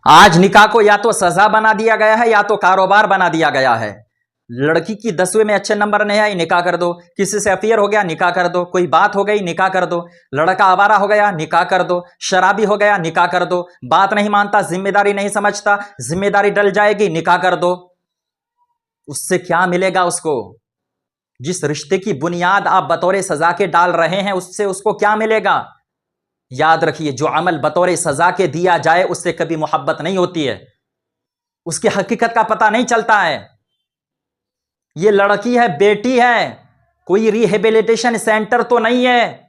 आज निकाह को या तो सजा बना दिया गया है या तो कारोबार बना दिया गया है। लड़की की 10वीं में अच्छे नंबर नहीं आए, निकाह कर दो। किसी से अफेयर हो गया, निकाह कर दो। कोई बात हो गई, निकाह कर दो। लड़का आवारा हो गया, निकाह कर दो। शराबी हो गया, निकाह कर दो। बात नहीं मानता, जिम्मेदारी नहीं समझता, जिम्मेदारी डल जाएगी, निकाह कर दो। उससे क्या मिलेगा उसको? जिस रिश्ते की बुनियाद आप बतौर सजा के डाल रहे हैं, उससे उसको क्या मिलेगा? याद रखिए, जो अमल बतौर सजा के दिया जाए उससे कभी मोहब्बत नहीं होती है, उसकी हकीकत का पता नहीं चलता है। ये लड़की है, बेटी है, कोई रिहेबिलिटेशन सेंटर तो नहीं है,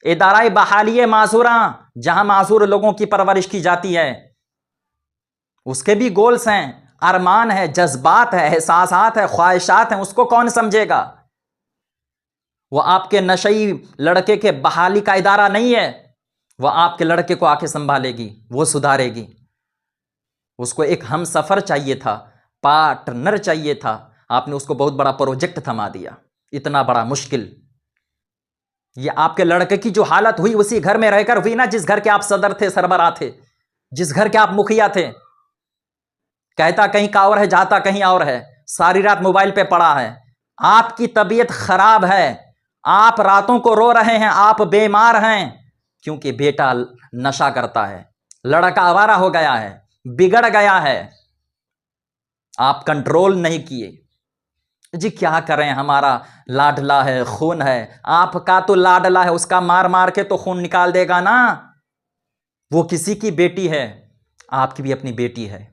इदारा बहाली माजूरा जहां माजूर लोगों की परवरिश की जाती है। उसके भी गोल्स हैं, अरमान है, जज्बात है, एहसासात है, ख्वाहिशात हैं। उसको कौन समझेगा? वो आपके नशई लड़के के बहाली का इदारा नहीं है। वह आपके लड़के को आके संभालेगी, वो सुधारेगी। उसको एक हम सफर चाहिए था, पार्टनर चाहिए था। आपने उसको बहुत बड़ा प्रोजेक्ट थमा दिया, इतना बड़ा मुश्किल। ये आपके लड़के की जो हालत हुई उसी घर में रहकर हुई ना, जिस घर के आप सदर थे, सरबराह थे, जिस घर के आप मुखिया थे। कहता कहीं का और है, जाता कहीं और है, सारी रात मोबाइल पे पड़ा है। आपकी तबीयत खराब है, आप रातों को रो रहे हैं, आप बीमार हैं, क्योंकि बेटा नशा करता है, लड़का आवारा हो गया है, बिगड़ गया है। आप कंट्रोल नहीं किए। जी क्या करें, हमारा लाडला है, खून है। आपका तो लाडला है, उसका मार मार के तो खून निकाल देगा ना। वो किसी की बेटी है, आपकी भी अपनी बेटी है।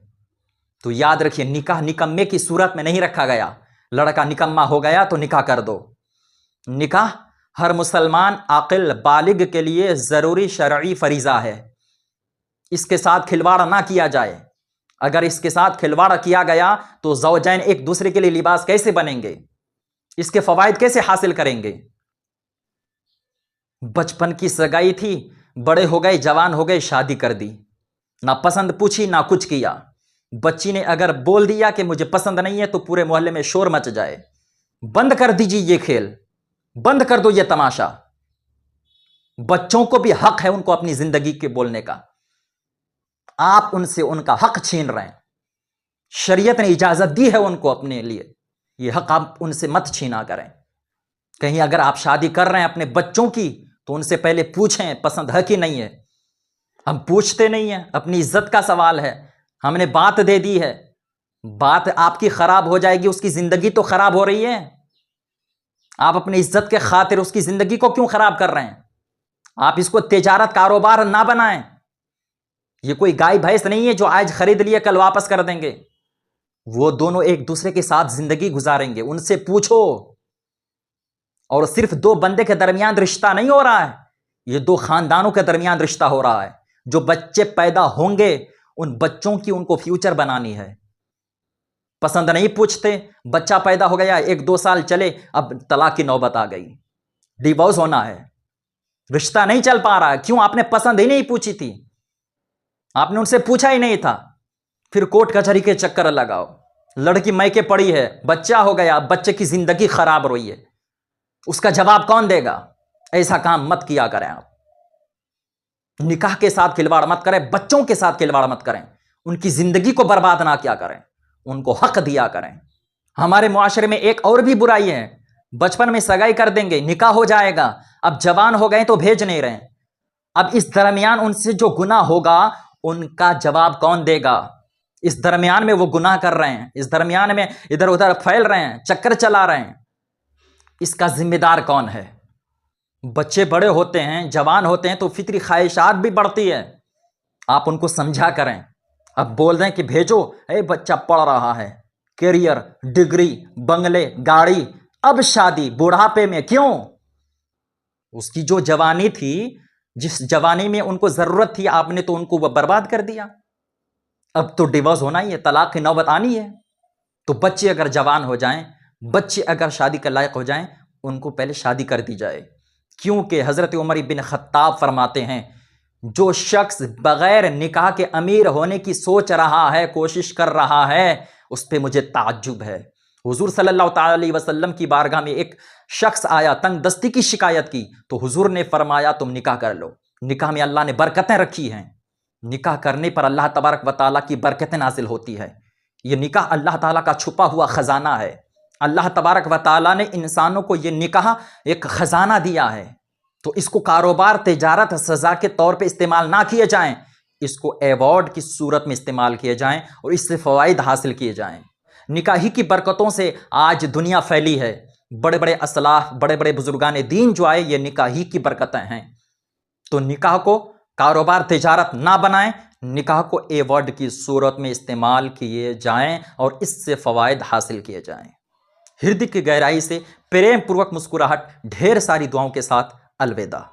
तो याद रखिए, निकाह निकम्मे की सूरत में नहीं रखा गया। लड़का निकम्मा हो गया तो निकाह कर दो। निकाह हर मुसलमान आकिल बालिग के लिए जरूरी शरई फरीजा है। इसके साथ खिलवाड़ ना किया जाए। अगर इसके साथ खिलवाड़ किया गया तो ज़ौजैन एक दूसरे के लिए लिबास कैसे बनेंगे, इसके फवायद कैसे हासिल करेंगे? बचपन की सगाई थी, बड़े हो गए, जवान हो गए, शादी कर दी, ना पसंद पूछी ना कुछ किया। बच्ची ने अगर बोल दिया कि मुझे पसंद नहीं है तो पूरे मोहल्ले में शोर मच जाए। बंद कर दीजिए ये खेल, बंद कर दो ये तमाशा। बच्चों को भी हक है उनको अपनी जिंदगी के बोलने का। आप उनसे उनका हक छीन रहे हैं। शरीयत ने इजाजत दी है उनको अपने लिए, ये हक आप उनसे मत छीना करें। कहीं अगर आप शादी कर रहे हैं अपने बच्चों की तो उनसे पहले पूछें पसंद है कि नहीं है। हम पूछते नहीं हैं, अपनी इज्जत का सवाल है। हमने बात दे दी है, बात आपकी खराब हो जाएगी, उसकी जिंदगी तो खराब हो रही है। आप अपनी इज्जत के खातिर उसकी जिंदगी को क्यों खराब कर रहे हैं? आप इसको तिजारत कारोबार ना बनाएं। ये कोई गाय भैंस नहीं है जो आज खरीद लिए कल वापस कर देंगे। वो दोनों एक दूसरे के साथ जिंदगी गुजारेंगे, उनसे पूछो। और सिर्फ दो बंदे के दरमियान रिश्ता नहीं हो रहा है, ये दो खानदानों के दरमियान रिश्ता हो रहा है। जो बच्चे पैदा होंगे उन बच्चों की उनको फ्यूचर बनानी है। पसंद नहीं पूछते, बच्चा पैदा हो गया, 1-2 साल चले, अब तलाक की नौबत आ गई, डिवोर्स होना है, रिश्ता नहीं चल पा रहा है। क्यों? आपने पसंद ही नहीं पूछी थी, आपने उनसे पूछा ही नहीं था। फिर कोर्ट कचहरी के चक्कर लगाओ। लड़की मैके पड़ी है, बच्चा हो गया, बच्चे की जिंदगी खराब रही है, उसका जवाब कौन देगा? ऐसा काम मत किया करें आप। निकाह के साथ खिलवाड़ मत करें, बच्चों के साथ खिलवाड़ मत करें, उनकी जिंदगी को बर्बाद ना किया करें, उनको हक दिया करें। हमारे मुआशरे में एक और भी बुराई है, बचपन में सगाई कर देंगे, निकाह हो जाएगा, अब जवान हो गए तो भेज नहीं रहे। अब इस दरमियान उनसे जो गुनाह होगा उनका जवाब कौन देगा? इस दरमियान में वो गुनाह कर रहे हैं, इस दरमियान में इधर उधर फैल रहे हैं, चक्कर चला रहे हैं, इसका जिम्मेदार कौन है? बच्चे बड़े होते हैं, जवान होते हैं तो फितरी ख्वाहिशात भी बढ़ती है, आप उनको समझा करें। अब बोल रहे हैं कि भेजो, बच्चा पढ़ रहा है, कैरियर, डिग्री, बंगले, गाड़ी, अब शादी बुढ़ापे में क्यों? उसकी जो जवानी थी, जिस जवानी में उनको जरूरत थी, आपने तो उनको वह बर्बाद कर दिया। अब तो डिवोर्स होना ही है, तलाक की नौबत आनी है। तो बच्चे अगर जवान हो जाएं, बच्चे अगर शादी के लायक हो जाएं, उनको पहले शादी कर दी जाए। क्योंकि हजरत उमर बिन खत्ताब फरमाते हैं, जो शख्स बगैर निकाह के अमीर होने की सोच रहा है, कोशिश कर रहा है, उस पर मुझे ताज्जुब है। हुजूर सल्लल्लाहु अलैहि वसल्लम की बारगाह में एक शख्स आया, तंग दस्ती की शिकायत की, तो हुजूर ने फरमाया तुम निकाह कर लो, निकाह में अल्लाह ने बरकतें रखी हैं। निकाह करने पर अल्लाह तबारक व तआला की बरकतें नाजिल होती है। ये निकाह अल्लाह ताला का छुपा हुआ ख़जाना है। अल्लाह तबारक व तआला ने इंसानों को ये निकाह एक ख़जाना दिया है, तो इसको कारोबार, तिजारत, सज़ा के तौर पे इस्तेमाल ना किए जाएं, इसको अवार्ड की सूरत में इस्तेमाल किए जाएं और इससे फ़वाइद हासिल किए जाएं। निकाह ही की बरकतों से आज दुनिया फैली है। बड़े बड़े असलाफ, बड़े बड़े बुजुर्गान दीन जो आए, ये निकाह ही की बरकतें हैं। तो निकाह को कारोबार, तिजारत ना बनाएं, निकाह को अवार्ड की सूरत में इस्तेमाल किए जाएं और इससे फ़वाइद हासिल किए जाएं। हृदय की गहराई से प्रेम पूर्वक मुस्कुराहट, ढेर सारी दुआओं के साथ अलविदा।